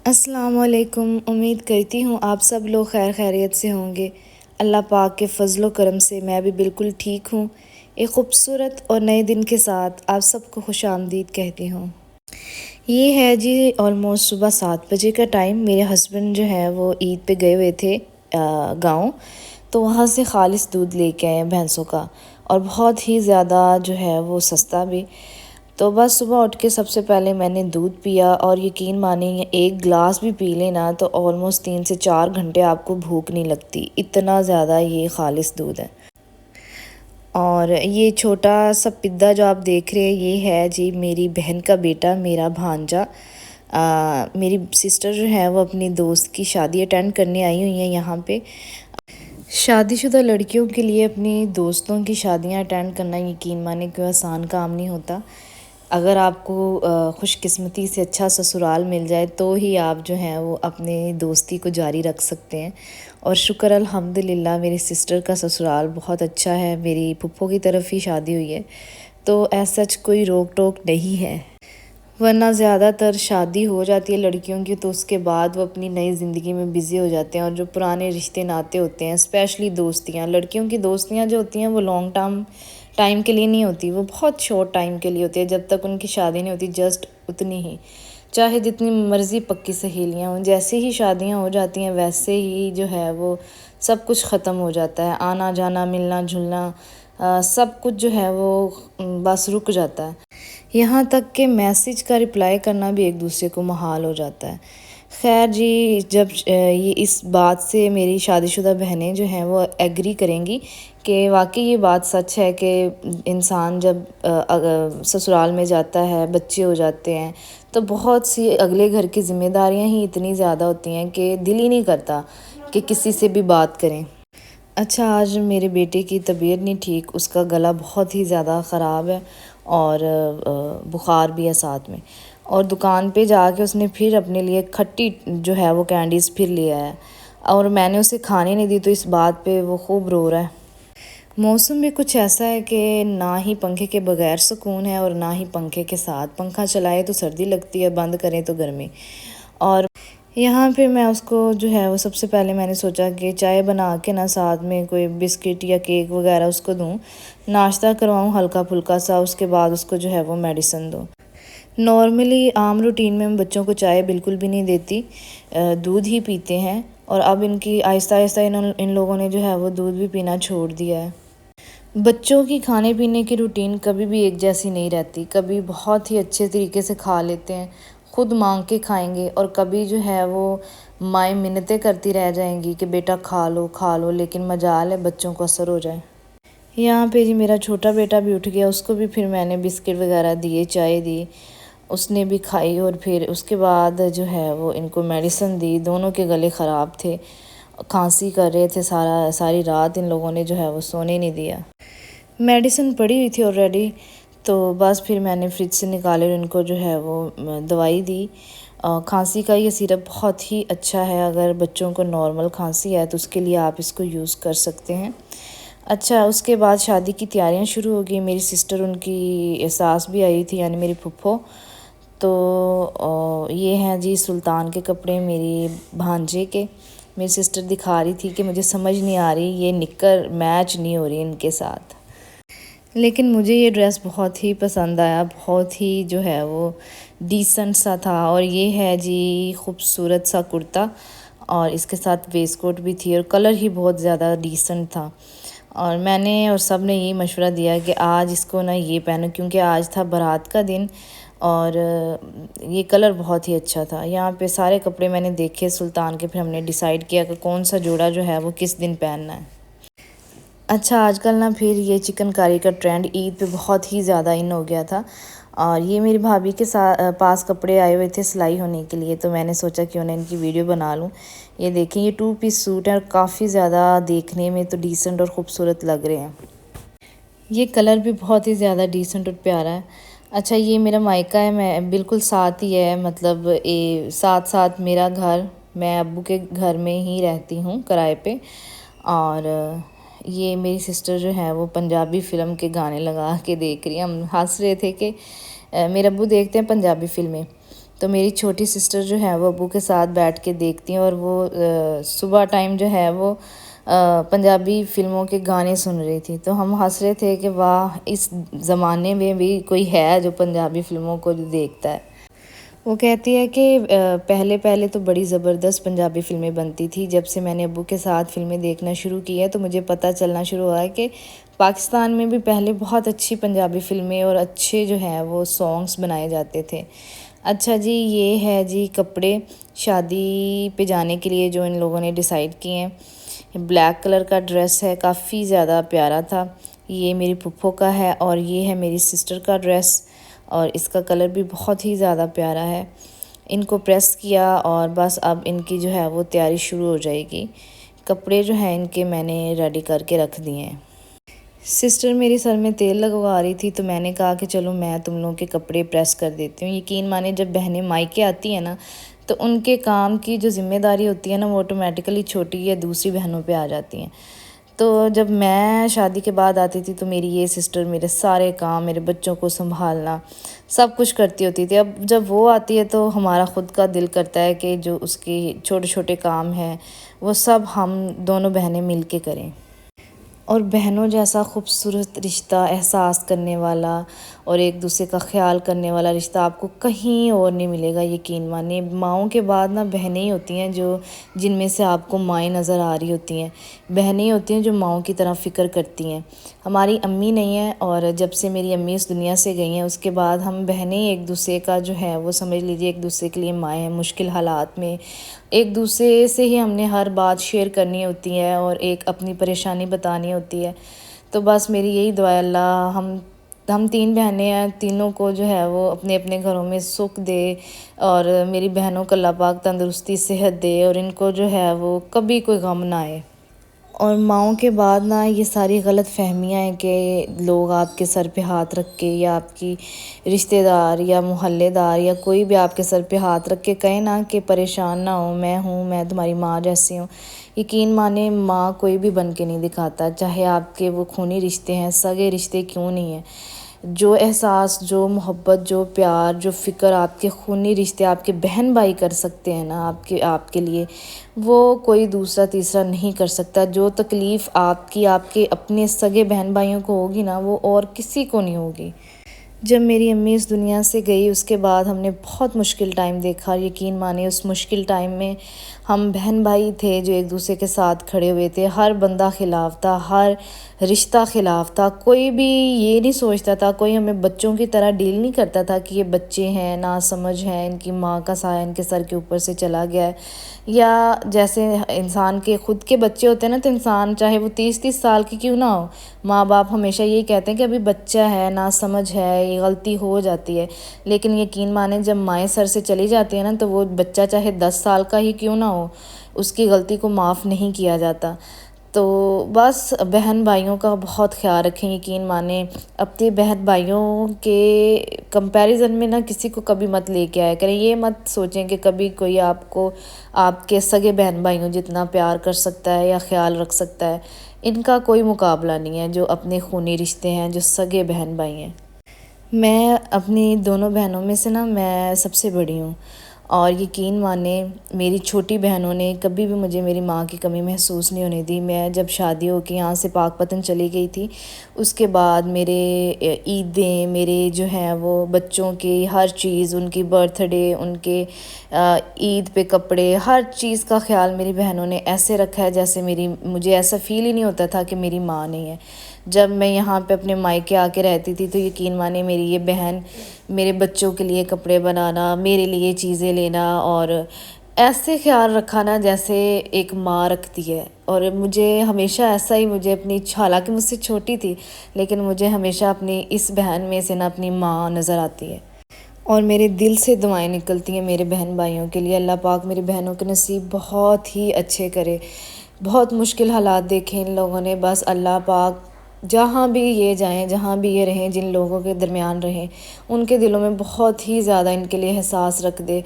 السلام علیکم، امید کرتی ہوں آپ سب لوگ خیر خیریت سے ہوں گے۔ اللہ پاک کے فضل و کرم سے میں بھی بالکل ٹھیک ہوں۔ ایک خوبصورت اور نئے دن کے ساتھ آپ سب کو خوش آمدید کہتی ہوں۔ یہ ہے جی آلموسٹ صبح 7 بجے کا ٹائم۔ میرے ہسبینڈ جو ہے وہ عید پہ گئے ہوئے تھے گاؤں، تو وہاں سے خالص دودھ لے کے آئے ہیں بھینسوں کا، اور بہت ہی زیادہ جو ہے وہ سستا بھی۔ تو بس صبح اٹھ کے سب سے پہلے میں نے دودھ پیا، اور یقین مانیں ایک گلاس بھی پی لینا تو آلموسٹ 3 سے 4 گھنٹے آپ کو بھوک نہیں لگتی، اتنا زیادہ یہ خالص دودھ ہے۔ اور یہ چھوٹا سا پدا جو آپ دیکھ رہے ہیں یہ ہے جی میری بہن کا بیٹا، میرا بھانجا۔ میری سسٹر جو ہے وہ اپنی دوست کی شادی اٹینڈ کرنے آئی ہوئی ہیں یہاں پہ۔ شادی شدہ لڑکیوں کے لیے اپنی دوستوں کی شادیاں اٹینڈ کرنا یقین مانے کوئی آسان کام نہیں ہوتا۔ اگر آپ کو خوش قسمتی سے اچھا سسرال مل جائے تو ہی آپ جو ہیں وہ اپنے دوستی کو جاری رکھ سکتے ہیں، اور شکر الحمدللہ میری سسٹر کا سسرال بہت اچھا ہے، میری پھپھو کی طرف ہی شادی ہوئی ہے، تو ایسا کوئی روک ٹوک نہیں ہے۔ ورنہ زیادہ تر شادی ہو جاتی ہے لڑکیوں کی تو اس کے بعد وہ اپنی نئی زندگی میں بزی ہو جاتے ہیں، اور جو پرانے رشتے ناتے ہوتے ہیں اسپیشلی دوستیاں، لڑکیوں کی دوستیاں جو ہوتی ہیں وہ لانگ ٹائم کے لیے نہیں ہوتی، وہ بہت شارٹ ٹائم کے لیے ہوتی ہے، جب تک ان کی شادی نہیں ہوتی جسٹ اتنی ہی، چاہے جتنی مرضی پکی سہیلیاں ہوں، جیسے ہی شادیاں ہو جاتی ہیں ویسے ہی جو ہے وہ سب کچھ ختم ہو جاتا ہے، آنا جانا ملنا جلنا سب کچھ جو ہے وہ بس رک جاتا ہے، یہاں تک کہ میسیج کا رپلائی کرنا بھی ایک دوسرے کو محال ہو جاتا ہے۔ خیر جی، جب یہ اس بات سے میری شادی شدہ بہنیں جو ہیں وہ ایگری کریں گی کہ واقعی یہ بات سچ ہے کہ انسان جب سسرال میں جاتا ہے، بچے ہو جاتے ہیں تو بہت سی اگلے گھر کی ذمہ داریاں ہی اتنی زیادہ ہوتی ہیں کہ دل ہی نہیں کرتا کہ کسی سے بھی بات کریں۔ اچھا، آج میرے بیٹے کی طبیعت نہیں ٹھیک، اس کا گلا بہت ہی زیادہ خراب ہے اور بخار بھی ہے ساتھ میں، اور دکان پہ جا کے اس نے پھر اپنے لیے کھٹی جو ہے وہ کینڈیز پھر لیا ہے، اور میں نے اسے کھانے نہیں دی تو اس بات پہ وہ خوب رو رہا ہے۔ موسم بھی کچھ ایسا ہے کہ نہ ہی پنکھے کے بغیر سکون ہے اور نہ ہی پنکھے کے ساتھ، پنکھا چلائے تو سردی لگتی ہے، بند کریں تو گرمی۔ اور یہاں پہ میں اس کو جو ہے وہ سب سے پہلے میں نے سوچا کہ چائے بنا کے نہ ساتھ میں کوئی بسکٹ یا کیک وغیرہ اس کو دوں، ناشتہ کرواؤں ہلکا پھلکا سا، اس کے بعد اس کو جو ہے وہ میڈیسن دوں۔ نارملی عام روٹین میں بچوں کو چائے بالکل بھی نہیں دیتی، دودھ ہی پیتے ہیں، اور اب ان کی آہستہ آہستہ ان لوگوں نے جو ہے وہ دودھ بھی پینا چھوڑ دیا ہے۔ بچوں کی کھانے پینے کی روٹین کبھی بھی ایک جیسی نہیں رہتی، کبھی بہت ہی اچھے طریقے سے کھا لیتے ہیں، خود مانگ کے کھائیں گے، اور کبھی جو ہے وہ مائیں منتیں کرتی رہ جائیں گی کہ بیٹا کھا لو، لیکن مجال ہے بچوں کو اثر ہو جائے۔ یہاں پہ جی میرا چھوٹا بیٹا بھی اٹھ گیا، اس کو بھی پھر میں نے بسکٹ وغیرہ دیے، چائے دی، اس نے بھی کھائی، اور پھر اس کے بعد جو ہے وہ ان کو میڈیسن دی۔ دونوں کے گلے خراب تھے، کھانسی کر رہے تھے، ساری رات ان لوگوں نے جو ہے وہ سونے نہیں دیا۔ میڈیسن پڑی ہوئی تھی آلریڈی، تو بس پھر میں نے فریج سے نکالے اور ان کو جو ہے وہ دوائی دی۔ کھانسی کا یہ سیرپ بہت ہی اچھا ہے، اگر بچوں کو نارمل کھانسی ہے تو اس کے لیے آپ اس کو یوز کر سکتے ہیں۔ اچھا، اس کے بعد شادی کی تیاریاں شروع ہو گئی، میری سسٹر ان کی ساس بھی آئی تھی، یعنی میری پھپھو، تو یہ ہیں جی سلطان کے کپڑے میری بھانجے کے۔ میری سسٹر دکھا رہی تھی کہ مجھے سمجھ نہیں آ رہی، یہ نکر میچ نہیں ہو رہی ان کے ساتھ، لیکن مجھے یہ ڈریس بہت ہی پسند آیا، بہت ہی جو ہے وہ ڈیسنٹ سا تھا، اور یہ ہے جی خوبصورت سا کرتا، اور اس کے ساتھ ویسٹ کوٹ بھی تھی، اور کلر ہی بہت زیادہ ڈیسنٹ تھا، اور میں نے اور سب نے یہی مشورہ دیا کہ آج اس کو نہ یہ پہنو، کیونکہ آج تھا بارات کا دن، اور یہ کلر بہت ہی اچھا تھا۔ یہاں پہ سارے کپڑے میں نے دیکھے سلطان کے، پھر ہم نے ڈیسائیڈ کیا کہ کون سا جوڑا جو ہے وہ کس دن پہننا ہے۔ اچھا، آج کل نا پھر یہ چکن کاری کا ٹرینڈ عید پہ بہت ہی زیادہ ان ہو گیا تھا، اور یہ میری بھابھی کے پاس کپڑے آئے ہوئے تھے سلائی ہونے کے لیے، تو میں نے سوچا کہ انہیں ان کی ویڈیو بنا لوں۔ یہ دیکھیں، یہ 2 پیس سوٹ ہے اور کافی زیادہ دیکھنے میں تو ڈیسنٹ اور خوبصورت لگ رہے ہیں، یہ کلر بھی بہت ہی زیادہ ڈیسنٹ اور پیارا ہے۔ اچھا، یہ میرا مائکہ ہے، میں بالکل ساتھ ہی ہے، مطلب ساتھ میرا گھر، میں ابو کے گھر میں ہی رہتی ہوں کرائے پہ، اور یہ میری سسٹر جو ہے وہ پنجابی فلم کے گانے لگا کے دیکھ رہی ہیں، ہم ہنس رہے تھے کہ میرے ابو دیکھتے ہیں پنجابی فلمیں، تو میری چھوٹی سسٹر جو ہے وہ ابو کے ساتھ بیٹھ کے دیکھتی ہیں، اور وہ صبح ٹائم جو ہے وہ پنجابی فلموں کے گانے سن رہی تھی، تو ہم ہنس رہے تھے کہ واہ، اس زمانے میں بھی کوئی ہے جو پنجابی فلموں کو دیکھتا ہے۔ وہ کہتی ہے کہ پہلے پہلے تو بڑی زبردست پنجابی فلمیں بنتی تھی، جب سے میں نے ابو کے ساتھ فلمیں دیکھنا شروع کی ہے تو مجھے پتہ چلنا شروع ہوا ہے کہ پاکستان میں بھی پہلے بہت اچھی پنجابی فلمیں اور اچھے جو ہیں وہ سانگس بنائے جاتے تھے۔ اچھا جی، یہ ہے جی کپڑے شادی پہ جانے کے لیے جو ان لوگوں نے ڈیسائیڈ کیے ہیں۔ بلیک کلر کا ڈریس ہے، کافی زیادہ پیارا تھا۔ یہ میری پھپھو کا ہے اور یہ ہے میری سسٹر کا ڈریس، اور اس کا کلر بھی بہت ہی زیادہ پیارا ہے۔ ان کو پریس کیا اور بس اب ان کی جو ہے وہ تیاری شروع ہو جائے گی۔ کپڑے جو ہیں ان کے میں نے ریڈی کر کے رکھ دیے ہیں۔ سسٹر میری سر میں تیل لگوا رہی تھی تو میں نے کہا کہ چلو میں تم لوگوں کے کپڑے پریس کر دیتی ہوں۔ یقین مانے جب بہنیں مائکے آتی ہیں نا تو ان کے کام کی جو ذمہ داری ہوتی ہے نا وہ آٹومیٹیکلی چھوٹی یا دوسری بہنوں پہ آ جاتی ہیں۔ تو جب میں شادی کے بعد آتی تھی تو میری یہ سسٹر میرے سارے کام، میرے بچوں کو سنبھالنا، سب کچھ کرتی ہوتی تھی۔ اب جب وہ آتی ہے تو ہمارا خود کا دل کرتا ہے کہ جو اس کے چھوٹے چھوٹے کام ہیں وہ سب ہم دونوں بہنیں مل کے کریں۔ اور بہنوں جیسا خوبصورت رشتہ، احساس کرنے والا اور ایک دوسرے کا خیال کرنے والا رشتہ آپ کو کہیں اور نہیں ملے گا، یقین مانیں۔ ماؤں کے بعد نا بہنیں ہی ہوتی ہیں جن میں سے آپ کو مائیں نظر آ رہی ہوتی ہیں، بہنیں ہی ہوتی ہیں جو ماؤں کی طرح فکر کرتی ہیں۔ ہماری امی نہیں ہیں، اور جب سے میری امی اس دنیا سے گئی ہیں اس کے بعد ہم بہنیں ایک دوسرے کا جو ہے وہ سمجھ لیجیے ایک دوسرے کے لیے مائیں ہیں۔ مشکل حالات میں ایک دوسرے سے ہی ہم نے ہر بات شیئر کرنی ہوتی ہے اور ایک اپنی پریشانی بتانی ہوتی ہے۔ تو بس میری یہی دعا ہے اللہ ہم تین بہنیں ہیں، تینوں کو جو ہے وہ اپنے اپنے گھروں میں سکھ دے، اور میری بہنوں کو اللہ پاک تندرستی صحت دے، اور ان کو جو ہے وہ کبھی کوئی غم نہ آئے۔ اور ماؤں کے بعد نا یہ ساری غلط فہمیاں ہیں کہ لوگ آپ کے سر پہ ہاتھ رکھ کے، یا آپ کی رشتہ دار یا محلے دار یا کوئی بھی آپ کے سر پہ ہاتھ رکھ کے کہے نا کہ پریشان نہ ہو، میں تمہاری ماں جیسی ہوں۔ یقین مانے ماں کوئی بھی بن کے نہیں دکھاتا، چاہے آپ کے وہ خونی رشتے ہیں، سگے رشتے کیوں نہیں ہیں۔ جو احساس، جو محبت، جو پیار، جو فکر آپ کے خونی رشتے آپ کے بہن بھائی کر سکتے ہیں نا آپ کے لیے، وہ کوئی دوسرا تیسرا نہیں کر سکتا۔ جو تکلیف آپ کے اپنے سگے بہن بھائیوں کو ہوگی نا وہ اور کسی کو نہیں ہوگی۔ جب میری امی اس دنیا سے گئی اس کے بعد ہم نے بہت مشکل ٹائم دیکھا، یقین مانے اس مشکل ٹائم میں ہم بہن بھائی تھے جو ایک دوسرے کے ساتھ کھڑے ہوئے تھے۔ ہر بندہ خلاف تھا، ہر رشتہ خلاف تھا، کوئی بھی یہ نہیں سوچتا تھا، کوئی ہمیں بچوں کی طرح ڈیل نہیں کرتا تھا کہ یہ بچے ہیں، ناسمجھ ہیں، ان کی ماں کا سایہ ان کے سر کے اوپر سے چلا گیا ہے۔ یا جیسے انسان کے خود کے بچے ہوتے ہیں نا، تو انسان چاہے وہ 30 سال کی کیوں نہ ہو، ماں باپ ہمیشہ یہی کہتے ہیں کہ ابھی بچہ ہے، ناسمجھ ہے، یہ غلطی ہو جاتی ہے۔ لیکن یقین مانیں جب مائیں سر سے چلی جاتی ہیں نا تو وہ بچہ چاہے 10 سال کا ہی کیوں نہ ہو، اس کی غلطی کو معاف نہیں کیا جاتا۔ تو بس بہن بھائیوں کا بہت خیال رکھیں، یقین مانیں اپنے بہن بھائیوں کے کمپیریزن میں نا کسی کو کبھی مت لے کے آیا کریں۔ یہ مت سوچیں کہ کبھی کوئی آپ کو آپ کے سگے بہن بھائیوں جتنا پیار کر سکتا ہے یا خیال رکھ سکتا ہے، ان کا کوئی مقابلہ نہیں ہے جو اپنے خونی رشتے ہیں، جو سگے بہن بھائی ہیں۔ میں اپنی دونوں بہنوں میں سے نا میں سب سے بڑی ہوں، اور یقین مانیں میری چھوٹی بہنوں نے کبھی بھی مجھے میری ماں کی کمی محسوس نہیں ہونے دی۔ میں جب شادی ہو کے یہاں سے پاک پتن چلی گئی تھی اس کے بعد میرے عیدیں، میرے جو ہیں وہ بچوں کی ہر چیز، ان کی برتھ ڈے، ان کے عید پہ کپڑے، ہر چیز کا خیال میری بہنوں نے ایسے رکھا ہے جیسے مجھے ایسا فیل ہی نہیں ہوتا تھا کہ میری ماں نہیں ہے۔ جب میں یہاں پہ اپنے مائکے آ کے رہتی تھی تو یقین مانے میری یہ بہن میرے بچوں کے لیے کپڑے بنانا، میرے لیے چیزیں لینا، اور ایسے خیال رکھا نا جیسے ایک ماں رکھتی ہے۔ اور مجھے ہمیشہ ایسا ہی حالانکہ مجھ سے چھوٹی تھی لیکن مجھے ہمیشہ اپنی اس بہن میں سے نا اپنی ماں نظر آتی ہے، اور میرے دل سے دعائیں نکلتی ہیں میرے بہن بھائیوں کے لیے۔ اللہ پاک میرے بہنوں کے نصیب بہت ہی اچھے کرے۔ بہت مشکل حالات دیکھے ان لوگوں نے، بس اللہ پاک جہاں بھی یہ جائیں، جہاں بھی یہ رہیں، جن لوگوں کے درمیان رہیں، ان کے دلوں میں بہت ہی زیادہ ان کے لیے احساس رکھ دے،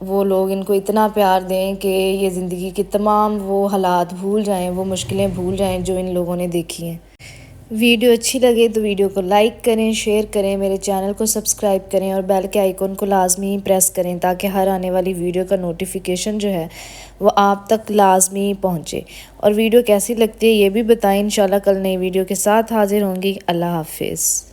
وہ لوگ ان کو اتنا پیار دیں کہ یہ زندگی کے تمام وہ حالات بھول جائیں، وہ مشکلیں بھول جائیں جو ان لوگوں نے دیکھی ہیں۔ ویڈیو اچھی لگے تو ویڈیو کو لائک کریں، شیئر کریں، میرے چینل کو سبسکرائب کریں اور بیل کے آئیکن کو لازمی پریس کریں تاکہ ہر آنے والی ویڈیو کا نوٹیفیکیشن جو ہے وہ آپ تک لازمی پہنچے۔ اور ویڈیو کیسی لگتی ہے یہ بھی بتائیں، انشاءاللہ کل نئی ویڈیو کے ساتھ حاضر ہوں گی۔ اللہ حافظ۔